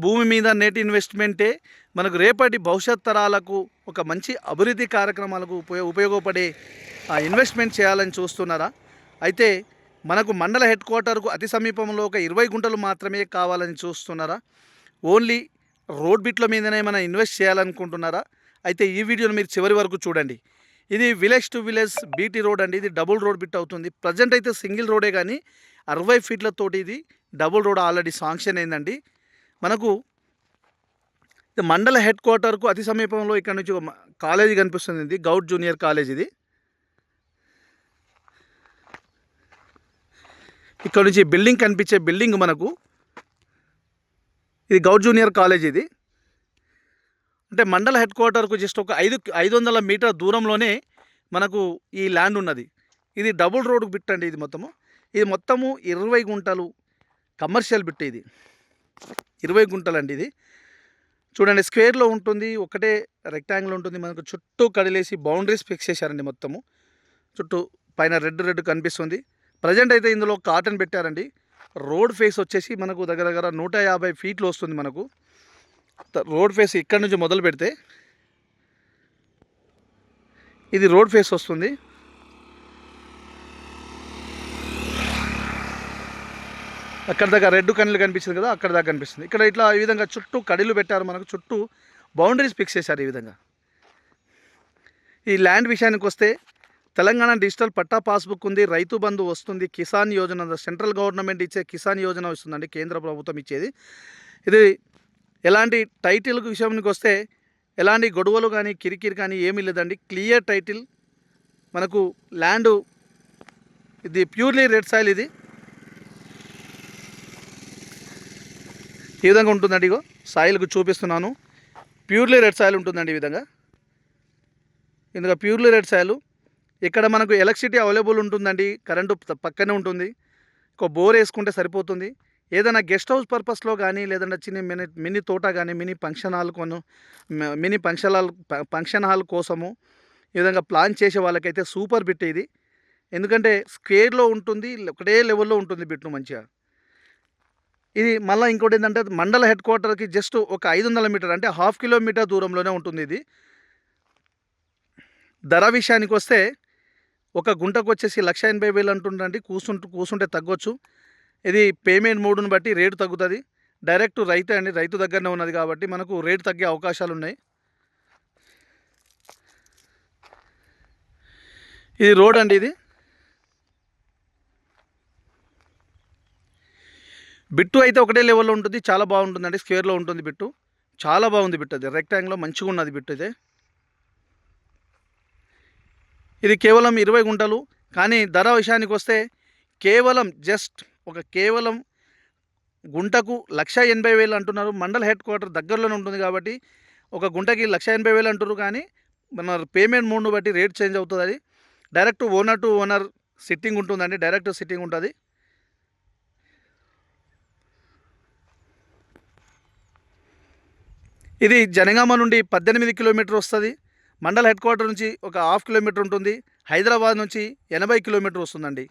భూమి మీద నేటి ఇన్వెస్ట్మెంటే మనకు రేపటి భవిష్యత్ తరాలకు ఒక మంచి అభివృద్ధి కార్యక్రమాలకు ఉపయోగపడే ఇన్వెస్ట్మెంట్ చేయాలని చూస్తున్నారా? అయితే మనకు మండల హెడ్ క్వార్టర్కు అతి సమీపంలో ఒక 20 గుంటలు మాత్రమే కావాలని చూస్తున్నారా? ఓన్లీ రోడ్ బిట్ల మీదనే మనం ఇన్వెస్ట్ చేయాలనుకుంటున్నారా? అయితే ఈ వీడియోని మీరు చివరి వరకు చూడండి. ఇది village to village BT road అండి. ఇది డబుల్ రోడ్ బిట్ అవుతుంది. ప్రజెంట్ అయితే సింగిల్ రోడే, కానీ 60 ఫీట్లతోటి ఇది డబుల్ రోడ్ ఆల్రెడీ శాంక్షన్ అయిందండి. మనకు మండల హెడ్ క్వార్టర్కు అతి సమీపంలో ఇక్కడ నుంచి కాలేజీ కనిపిస్తుంది. ఇది గౌట్ జూనియర్ కాలేజ్. ఇది ఇక్కడ నుంచి బిల్డింగ్ కనిపించే బిల్డింగ్ మనకు ఇది గౌట్ జూనియర్ కాలేజ్. ఇది అంటే మండల హెడ్ క్వార్టర్కు జస్ట్ ఒక 500 మీటర్ దూరంలోనే మనకు ఈ ల్యాండ్ ఉన్నది. ఇది డబుల్ రోడ్ బిట్ అండి. ఇది మొత్తము 20 గుంటలు కమర్షియల్ బిట్. ఇది 20 గుంటలు అండి. ఇది చూడండి, స్క్వేర్లో ఉంటుంది, ఒకటే రెక్టాంగిల్ ఉంటుంది. మనకు చుట్టూ కడిలేసి బౌండరీస్ ఫిక్స్ చేశారండి. మొత్తము చుట్టూ పైన రెడ్ కనిపిస్తుంది. ప్రజెంట్ అయితే ఇందులో కాటన్ పెట్టారండి. రోడ్ ఫేస్ వచ్చేసి మనకు దగ్గర 150 ఫీట్లు వస్తుంది. మనకు రోడ్ ఫేస్ ఇక్కడ నుంచి మొదలు పెడితే ఇది రోడ్ ఫేస్ వస్తుంది. అక్కడ దాకా రెడ్ కళ్ళు కనిపిస్తుంది కదా, అక్కడ దాకా కనిపిస్తుంది. ఇక్కడ ఇట్లా ఈ విధంగా చుట్టూ కడిలు పెట్టారు. మనకు చుట్టూ బౌండరీస్ ఫిక్స్ చేశారు. ఈ విధంగా ఈ ల్యాండ్ విషయానికి వస్తే తెలంగాణ డిజిటల్ పట్టా పాస్బుక్ ఉంది, రైతు బంధు వస్తుంది, కిసాన్ యోజన సెంట్రల్ గవర్నమెంట్ ఇచ్చే కిసాన్ యోజన వస్తుందండి, కేంద్ర ప్రభుత్వం ఇచ్చేది. ఇది ఎలాంటి టైటిల్ విషయానికి వస్తే ఎలాంటి గొడవలు కానీ కిరికిరి కానీ ఏమీ లేదండి. Clear title. మనకు ల్యాండ్ ఇది ప్యూర్లీ రెడ్ సాయిల్. ఇది ఈ విధంగా ఉంటుందండి. ఇగో సాయిల్కు చూపిస్తున్నాను. ప్యూర్లీ రెడ్ సాయిల్ ఉంటుందండి. ఈ విధంగా ఇందులో ప్యూర్లీ రెడ్ సాయిల్. ఇక్కడ మనకు ఎలక్ట్రిసిటీ అవైలబుల్ ఉంటుందండి. కరెంటు పక్కనే ఉంటుంది. ఒక బోర్ వేసుకుంటే సరిపోతుంది. ఏదైనా గెస్ట్ హౌస్ పర్పస్లో కానీ, లేదంటే చిన్న మినీ తోట కానీ, మినీ ఫంక్షన్ హాల్ కోసము ఈ విధంగా ప్లాన్ చేసే వాళ్ళకైతే సూపర్ బిట్ ఇది. ఎందుకంటే స్క్వేర్లో ఉంటుంది, ఒకటే లెవెల్లో ఉంటుంది బిట్ను మంచిగా. ఇది మళ్ళీ ఇంకోటి ఏంటంటే మండల హెడ్ క్వార్టర్కి జస్ట్ ఒక 500 మీటర్ అంటే 1/2 కిలోమీటర్ దూరంలోనే ఉంటుంది. ఇది ధర విషయానికి వస్తే ఒక గుంటకు వచ్చేసి 1,80,000 అంటుండండి. కూర్చుంటే తగ్గొచ్చు. ఇది పేమెంట్ మోడ్ను బట్టి రేటు తగ్గుతుంది. డైరెక్ట్ రైతే అండి, రైతు దగ్గరనే ఉన్నది కాబట్టి మనకు రేటు తగ్గే అవకాశాలు ఉన్నాయి. ఇది రోడ్ అండి. ఇది బిట్టు అయితే ఒకటే లెవెల్లో ఉంటుంది. చాలా బాగుంటుందండి. స్క్వేర్లో ఉంటుంది బిట్టు. చాలా బాగుంది బిట్టు. అది రెక్టాంగిల్లో మంచిగా ఉన్నది బిట్టు. ఇది కేవలం 20 గుంటలు. కానీ ధర విషయానికి వస్తే కేవలం కేవలం గుంటకు 1,80,000 అంటున్నారు. మండల హెడ్ క్వార్టర్ దగ్గరలోనే ఉంటుంది కాబట్టి ఒక గుంటకి 1,80,000 అంటున్నారు. కానీ మన పేమెంట్ మోడ్ను బట్టి రేట్ చేంజ్ అవుతుంది. అది direct owner to owner sitting ఉంటుందండి. డైరెక్ట్ సిట్టింగ్ ఉంటుంది. ఇది జనగామ నుండి 18 కిలోమీటర్ వస్తుంది. మండల హెడ్ క్వార్టర్ నుంచి ఒక 1/2 కిలోమీటర్ ఉంటుంది. హైదరాబాద్ నుంచి 80 కిలోమీటర్ వస్తుందండి.